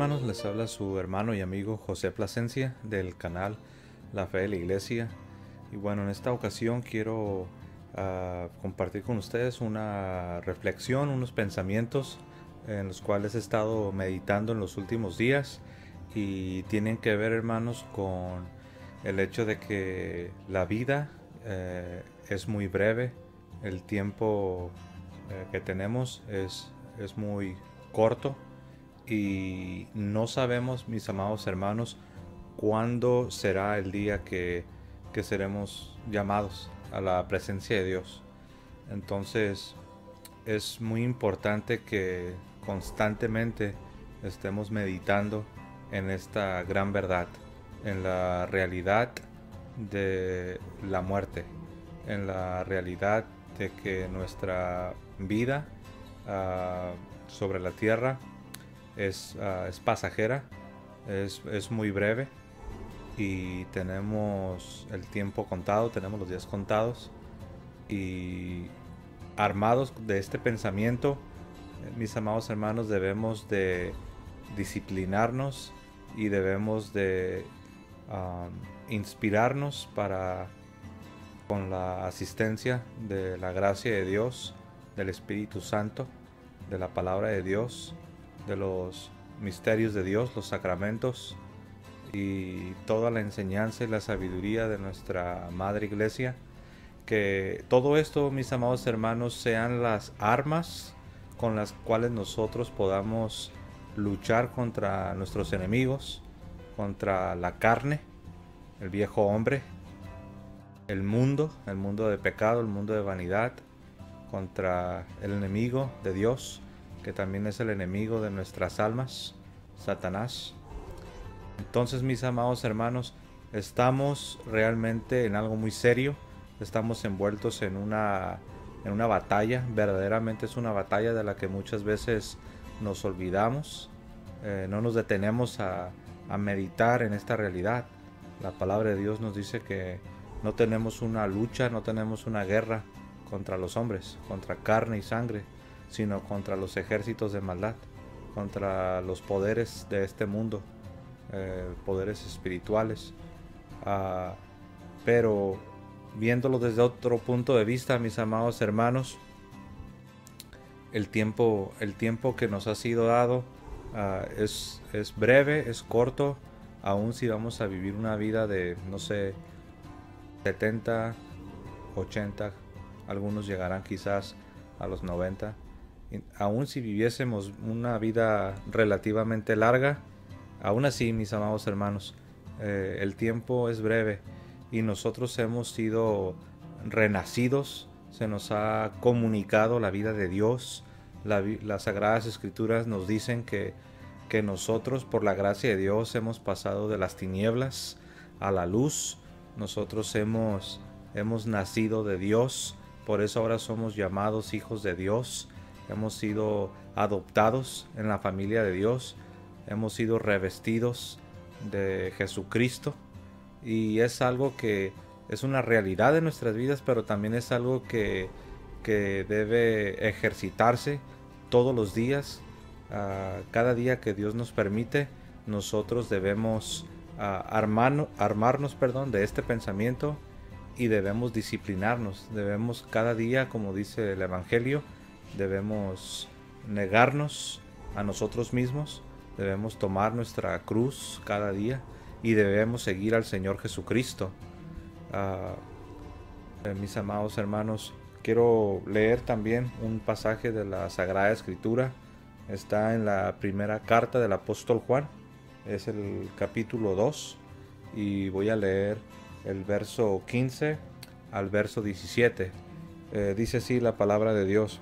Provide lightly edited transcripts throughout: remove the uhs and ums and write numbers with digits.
hermanos? Les habla su hermano y amigo José Plasencia del canal La Fe de la Iglesia. Y bueno, en esta ocasión quiero compartir con ustedes una reflexión, unos pensamientos en los cuales he estado meditando en los últimos días, y tienen que ver, hermanos, con el hecho de que la vida es muy breve. El tiempo que tenemos es muy corto, y no sabemos, mis amados hermanos, cuándo será el día que seremos llamados a la presencia de Dios. Entonces es muy importante que constantemente estemos meditando en esta gran verdad, en la realidad de la muerte, en la realidad de que nuestra vida sobre la tierra es pasajera, es muy breve, y tenemos el tiempo contado, tenemos los días contados. Y armados de este pensamiento, mis amados hermanos, debemos de disciplinarnos y debemos de inspirarnos para, con la asistencia de la gracia de Dios, del Espíritu Santo, de la palabra de Dios, de los misterios de Dios, los sacramentos y toda la enseñanza y la sabiduría de nuestra Madre Iglesia, que todo esto, mis amados hermanos, sean las armas con las cuales nosotros podamos luchar contra nuestros enemigos, contra la carne, el viejo hombre, el mundo de pecado, el mundo de vanidad, contra el enemigo de Dios, que también es el enemigo de nuestras almas, Satanás. Entonces, mis amados hermanos, estamos realmente en algo muy serio. Estamos envueltos en una batalla. Verdaderamente es una batalla de la que muchas veces nos olvidamos. No nos detenemos a meditar en esta realidad. La palabra de Dios nos dice que no tenemos una lucha, no tenemos una guerra contra los hombres, contra carne y sangre, sino contra los ejércitos de maldad, contra los poderes de este mundo, poderes espirituales. Pero viéndolo desde otro punto de vista, mis amados hermanos, el tiempo que nos ha sido dado es breve, es corto. Aun si vamos a vivir una vida de, no sé, 70, 80, algunos llegarán quizás a los 90. Aun si viviésemos una vida relativamente larga, aún así, mis amados hermanos, el tiempo es breve, y nosotros hemos sido renacidos. Se nos ha comunicado la vida de Dios. Las Sagradas Escrituras nos dicen que nosotros, por la gracia de Dios, hemos pasado de las tinieblas a la luz. Nosotros hemos nacido de Dios, por eso ahora somos llamados hijos de Dios. Hemos sido adoptados en la familia de Dios. Hemos sido revestidos de Jesucristo, y es algo que es una realidad de nuestras vidas, pero también es algo que debe ejercitarse todos los días. Cada día que Dios nos permite, nosotros debemos armarnos de este pensamiento, y debemos disciplinarnos. Debemos cada día, como dice el Evangelio, debemos negarnos a nosotros mismos, debemos tomar nuestra cruz cada día, y debemos seguir al Señor Jesucristo. Mis amados hermanos, quiero leer también un pasaje de la Sagrada Escritura. Está en la primera carta del apóstol Juan, es el capítulo 2, y voy a leer el verso 15 al verso 17. Dice así la palabra de Dios: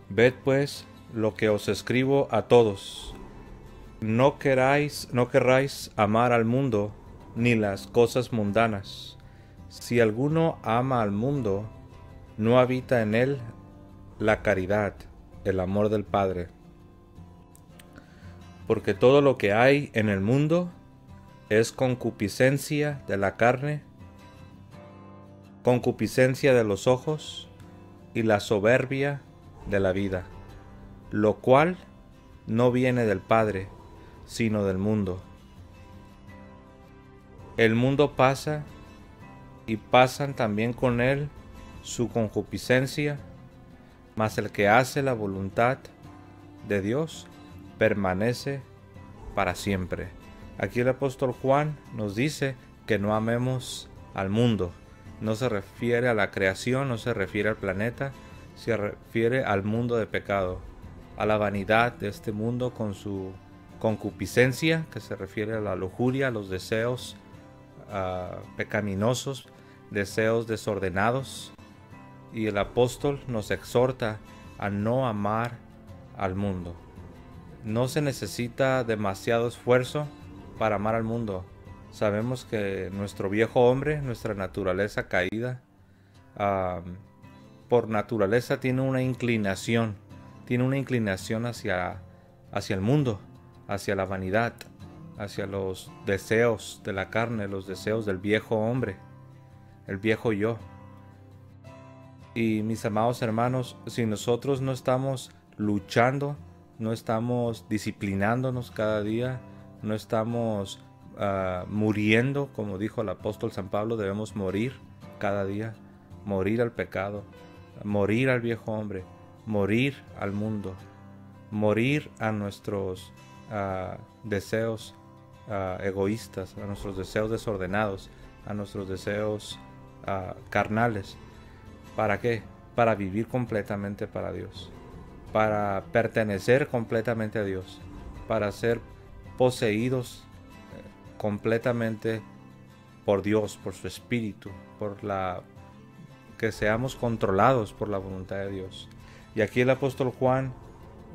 Ved pues lo que os escribo a todos. No querráis amar al mundo, ni las cosas mundanas. Si alguno ama al mundo, no habita en él la caridad, el amor del Padre. Porque todo lo que hay en el mundo es concupiscencia de la carne, concupiscencia de los ojos y la soberbia de la vida, lo cual no viene del Padre, sino del mundo. El mundo pasa y pasan también con él su concupiscencia, mas el que hace la voluntad de Dios permanece para siempre. Aquí el apóstol Juan nos dice que no amemos al mundo. No se refiere a la creación, no se refiere al planeta, se refiere al mundo de pecado, a la vanidad de este mundo con su concupiscencia, que se refiere a la lujuria, a los deseos pecaminosos, deseos desordenados. Y el apóstol nos exhorta a no amar al mundo. No se necesita demasiado esfuerzo para amar al mundo. Sabemos que nuestro viejo hombre, nuestra naturaleza caída, por naturaleza tiene una inclinación hacia el mundo, hacia la vanidad, hacia los deseos de la carne, los deseos del viejo hombre, el viejo yo. Y mis amados hermanos, si nosotros no estamos luchando, no estamos disciplinándonos cada día, no estamos muriendo, como dijo el apóstol San Pablo, debemos morir cada día, morir al pecado, morir al viejo hombre, morir al mundo, morir a nuestros deseos egoístas, a nuestros deseos desordenados, a nuestros deseos carnales. ¿Para qué? Para vivir completamente para Dios, para pertenecer completamente a Dios, para ser poseídos completamente por Dios, por su Espíritu, que seamos controlados por la voluntad de Dios. Y aquí el apóstol Juan,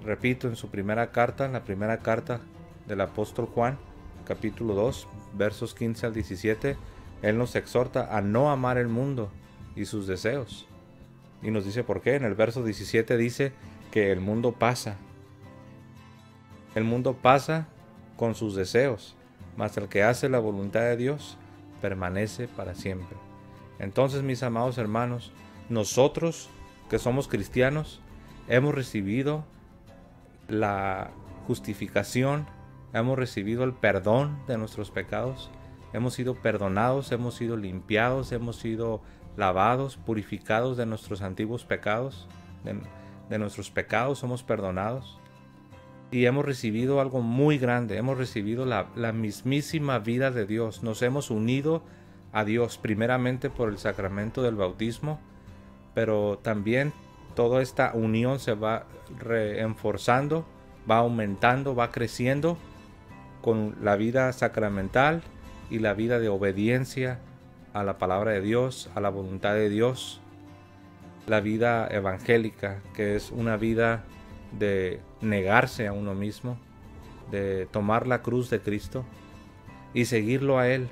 repito, en su primera carta, en la primera carta del apóstol Juan, capítulo 2, versos 15 al 17, él nos exhorta a no amar el mundo y sus deseos. Y nos dice por qué. En el verso 17 dice que el mundo pasa. El mundo pasa con sus deseos, mas el que hace la voluntad de Dios permanece para siempre. Entonces, mis amados hermanos, nosotros que somos cristianos hemos recibido la justificación, hemos recibido el perdón de nuestros pecados, hemos sido perdonados, hemos sido limpiados, hemos sido lavados, purificados de nuestros antiguos pecados, de nuestros pecados somos perdonados. Y hemos recibido algo muy grande, hemos recibido la mismísima vida de Dios. Nos hemos unido a Dios primeramente por el sacramento del bautismo, pero también toda esta unión se va reforzando, va aumentando, va creciendo con la vida sacramental y la vida de obediencia a la palabra de Dios, a la voluntad de Dios, la vida evangélica, que es una vida de negarse a uno mismo, de tomar la cruz de Cristo y seguirlo a Él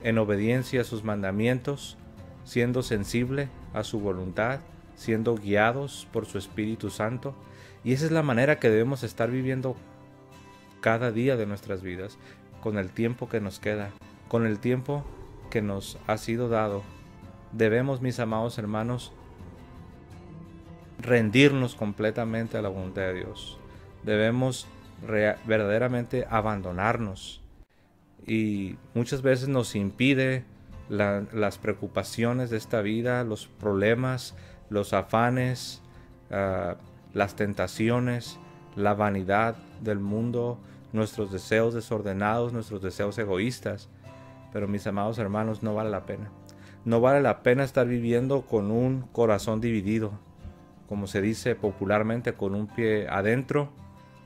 en obediencia a sus mandamientos, siendo sensible a su voluntad, siendo guiados por su Espíritu Santo. Y esa es la manera que debemos estar viviendo cada día de nuestras vidas, con el tiempo que nos queda, con el tiempo que nos ha sido dado. Debemos, mis amados hermanos, rendirnos completamente a la voluntad de Dios. Debemos verdaderamente abandonarnos. Y muchas veces nos impide las preocupaciones de esta vida, los problemas, los afanes, las tentaciones, la vanidad del mundo, nuestros deseos desordenados, nuestros deseos egoístas. Pero mis amados hermanos, no vale la pena. No vale la pena estar viviendo con un corazón dividido, como se dice popularmente, con un pie adentro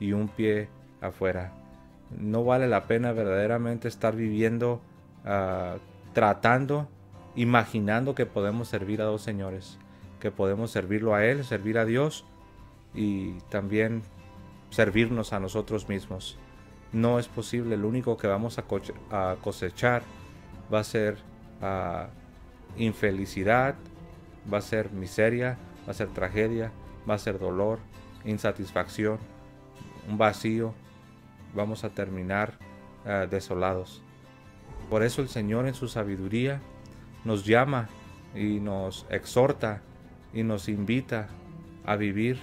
y un pie afuera. No vale la pena verdaderamente estar viviendo, tratando, imaginando que podemos servir a dos señores, que podemos servirlo a Él, servir a Dios y también servirnos a nosotros mismos. No es posible. Lo único que vamos a cosechar va a ser infelicidad, va a ser miseria, va a ser tragedia, va a ser dolor, insatisfacción, un vacío. Vamos a terminar desolados. Por eso el Señor en su sabiduría nos llama y nos exhorta y nos invita a vivir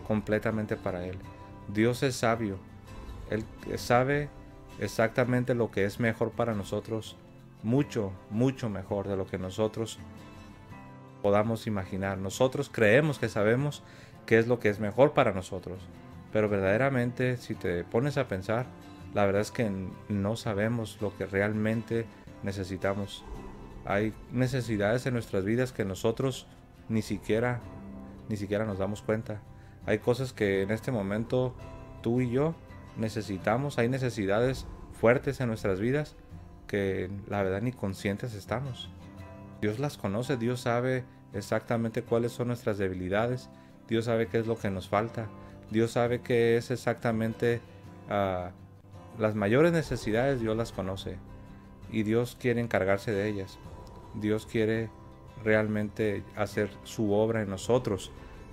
completamente para Él, Dios es sabio. Él sabe exactamente lo que es mejor para nosotros, mucho, mucho mejor de lo que nosotros podamos imaginar. Nosotros creemos que sabemos qué es lo que es mejor para nosotros, pero verdaderamente, si te pones a pensar, la verdad es que no sabemos lo que realmente necesitamos. Hay necesidades en nuestras vidas que nosotros ni siquiera nos damos cuenta. Hay cosas que en este momento tú y yo necesitamos. Hay necesidades fuertes en nuestras vidas que la verdad ni conscientes estamos. Dios las conoce, Dios sabe exactamente cuáles son nuestras debilidades, Dios sabe qué es lo que nos falta, Dios sabe qué es exactamente las mayores necesidades, Dios las conoce y Dios quiere encargarse de ellas. Dios quiere realmente hacer su obra en nosotros,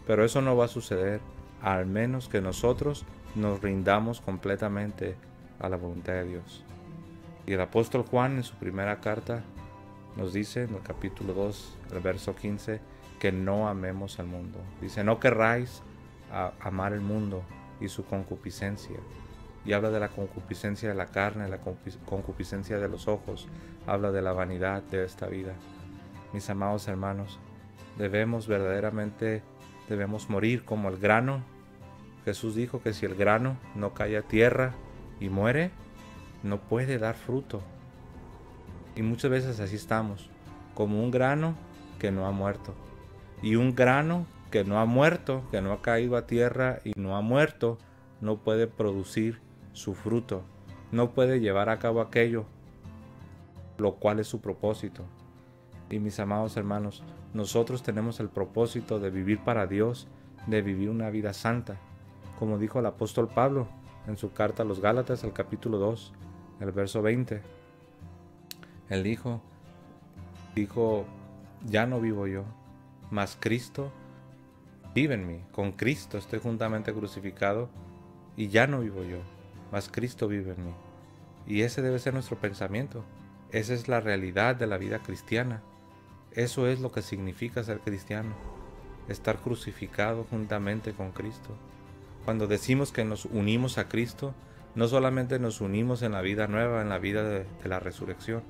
pero eso no va a suceder al menos que nosotros nos rindamos completamente a la voluntad de Dios. Y el apóstol Juan en su primera carta nos dice en el capítulo 2, el verso 15, que no amemos al mundo. Dice, no querráis amar el mundo y su concupiscencia. Y habla de la concupiscencia de la carne, la concupiscencia de los ojos, habla de la vanidad de esta vida. Mis amados hermanos, debemos morir como el grano. Jesús dijo que si el grano no cae a tierra y muere, no puede dar fruto. Y muchas veces así estamos, como un grano que no ha muerto. Y un grano que no ha muerto, que no ha caído a tierra y no ha muerto, no puede producir su fruto, no puede llevar a cabo aquello, lo cual es su propósito. Y mis amados hermanos, nosotros tenemos el propósito de vivir para Dios, de vivir una vida santa, como dijo el apóstol Pablo en su carta a los Gálatas, el capítulo 2, el verso 20. Él dijo, ya no vivo yo, mas Cristo vive en mí. Con Cristo estoy juntamente crucificado y ya no vivo yo, mas Cristo vive en mí. Y ese debe ser nuestro pensamiento. Esa es la realidad de la vida cristiana. Eso es lo que significa ser cristiano, estar crucificado juntamente con Cristo. Cuando decimos que nos unimos a Cristo, no solamente nos unimos en la vida nueva, en la vida de la resurrección,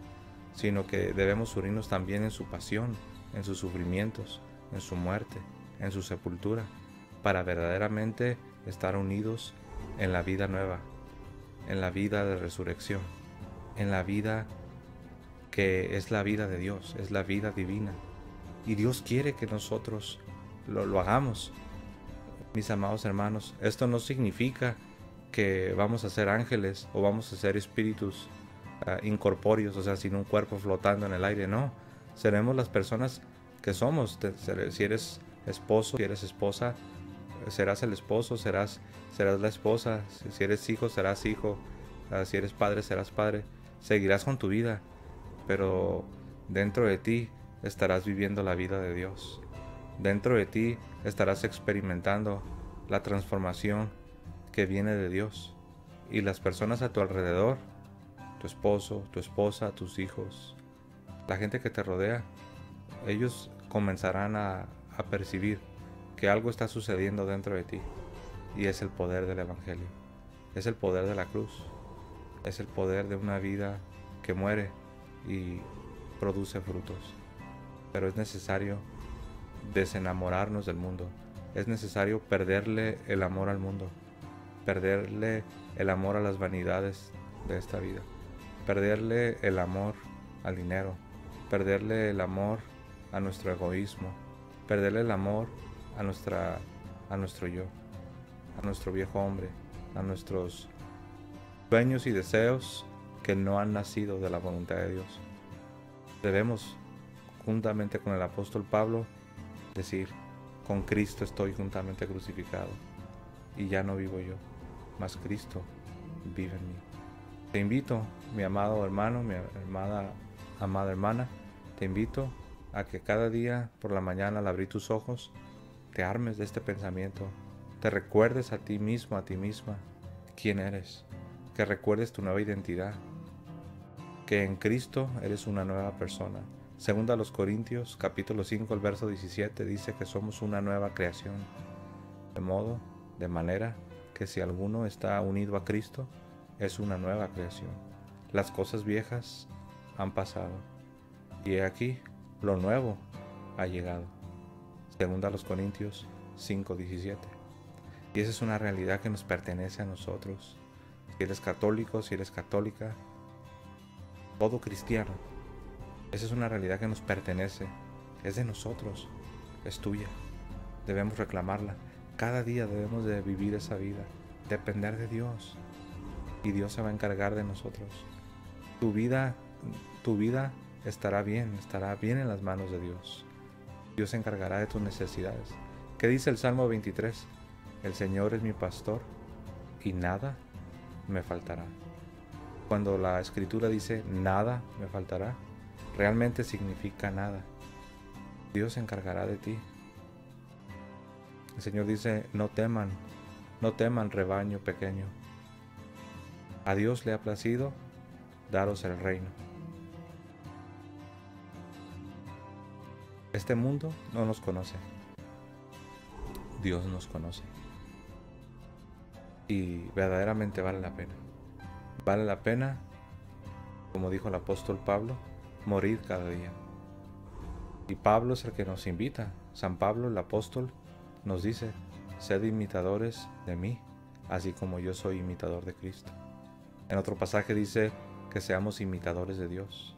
sino que debemos unirnos también en su pasión, en sus sufrimientos, en su muerte, en su sepultura, para verdaderamente estar unidos en la vida nueva, en la vida de resurrección, en la vida que es la vida de Dios, es la vida divina. Y Dios quiere que nosotros lo hagamos. Mis amados hermanos, esto no significa que vamos a ser ángeles o vamos a ser espíritus incorpóreos, o sea, sin un cuerpo flotando en el aire. No, seremos las personas que somos. Si eres esposo, si eres esposa, serás el esposo, serás la esposa. Si eres hijo, serás hijo. Si eres padre, serás padre. Seguirás con tu vida, pero dentro de ti estarás viviendo la vida de Dios. Dentro de ti estarás experimentando la transformación que viene de Dios. Y las personas a tu alrededor, tu esposo, tu esposa, tus hijos, la gente que te rodea, ellos comenzarán a percibir que algo está sucediendo dentro de ti. Y es el poder del Evangelio. Es el poder de la cruz. Es el poder de una vida que muere y produce frutos. Pero es necesario desenamorarnos del mundo. Es necesario perderle el amor al mundo, perderle el amor a las vanidades de esta vida, perderle el amor al dinero, perderle el amor a nuestro egoísmo, perderle el amor a nuestro yo, a nuestro viejo hombre, a nuestros sueños y deseos que no han nacido de la voluntad de Dios. Debemos, juntamente con el apóstol Pablo, decir, con Cristo estoy juntamente crucificado, y ya no vivo yo, mas Cristo vive en mí. Te invito, mi amado hermano, mi amada hermana, te invito a que cada día por la mañana al abrir tus ojos, te armes de este pensamiento, te recuerdes a ti mismo, a ti misma, quién eres, que recuerdes tu nueva identidad, que en Cristo eres una nueva persona. Segunda a los Corintios, capítulo 5, el verso 17, dice que somos una nueva creación, de manera que si alguno está unido a Cristo, es una nueva creación. Las cosas viejas han pasado, y he aquí, lo nuevo ha llegado. Segunda a los Corintios 5:17. Y esa es una realidad que nos pertenece a nosotros. Si eres católico, si eres católica, todo cristiano, esa es una realidad que nos pertenece, es de nosotros, es tuya. Debemos reclamarla. Cada día debemos de vivir esa vida, depender de Dios, y Dios se va a encargar de nosotros. Tu vida estará bien en las manos de Dios. Dios se encargará de tus necesidades. ¿Qué dice el Salmo 23? El Señor es mi pastor y nada me faltará. Cuando la Escritura dice nada me faltará, realmente significa nada. Dios se encargará de ti. El Señor dice, no teman rebaño pequeño. A Dios le ha placido daros el reino. Este mundo no nos conoce. Dios nos conoce. Y verdaderamente vale la pena. Vale la pena, como dijo el apóstol Pablo, morir cada día. Y Pablo es el que nos invita. San Pablo, el apóstol, nos dice, sed imitadores de mí, así como yo soy imitador de Cristo. En otro pasaje dice que seamos imitadores de Dios.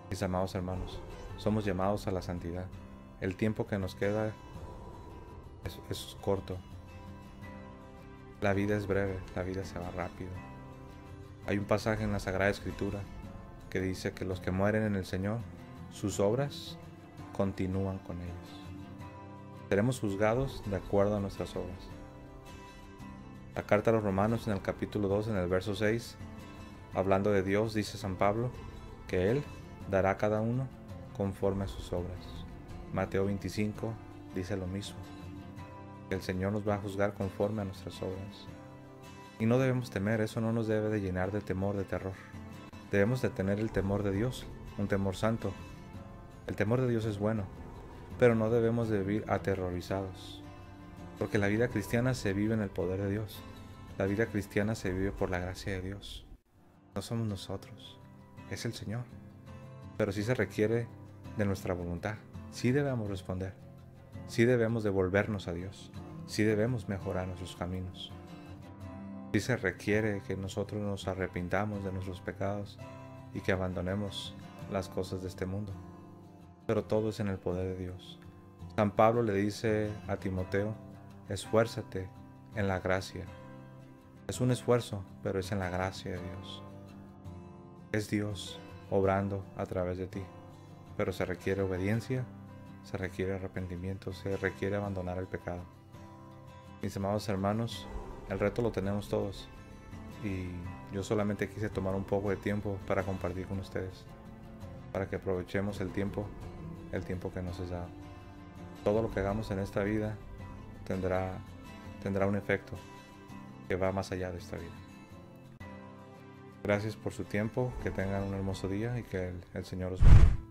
Mis amados hermanos, somos llamados a la santidad. El tiempo que nos queda es corto. La vida es breve, la vida se va rápido. Hay un pasaje en la Sagrada Escritura que dice que los que mueren en el Señor, sus obras continúan con ellos. Seremos juzgados de acuerdo a nuestras obras. La carta a los Romanos en el capítulo 2, en el verso 6, hablando de Dios, dice San Pablo que Él dará a cada uno conforme a sus obras. Mateo 25 dice lo mismo. El Señor nos va a juzgar conforme a nuestras obras. Y no debemos temer, eso no nos debe de llenar de temor, de terror. Debemos de tener el temor de Dios, un temor santo. El temor de Dios es bueno, pero no debemos de vivir aterrorizados. Porque la vida cristiana se vive en el poder de Dios. La vida cristiana se vive por la gracia de Dios. No somos nosotros, es el Señor. Pero sí se requiere de nuestra voluntad. Sí debemos responder. Sí debemos devolvernos a Dios. Sí debemos mejorar nuestros caminos. Sí se requiere que nosotros nos arrepintamos de nuestros pecados y que abandonemos las cosas de este mundo. Pero todo es en el poder de Dios. San Pablo le dice a Timoteo, esfuérzate en la gracia. Es un esfuerzo, pero es en la gracia de Dios. Es Dios obrando a través de ti. Pero se requiere obediencia, se requiere arrepentimiento, se requiere abandonar el pecado. Mis amados hermanos, el reto lo tenemos todos. Y yo solamente quise tomar un poco de tiempo para compartir con ustedes. Para que aprovechemos el tiempo que nos es dado. Todo lo que hagamos en esta vida tendrá un efecto que va más allá de esta vida. Gracias por su tiempo, que tengan un hermoso día y que el Señor os bendiga.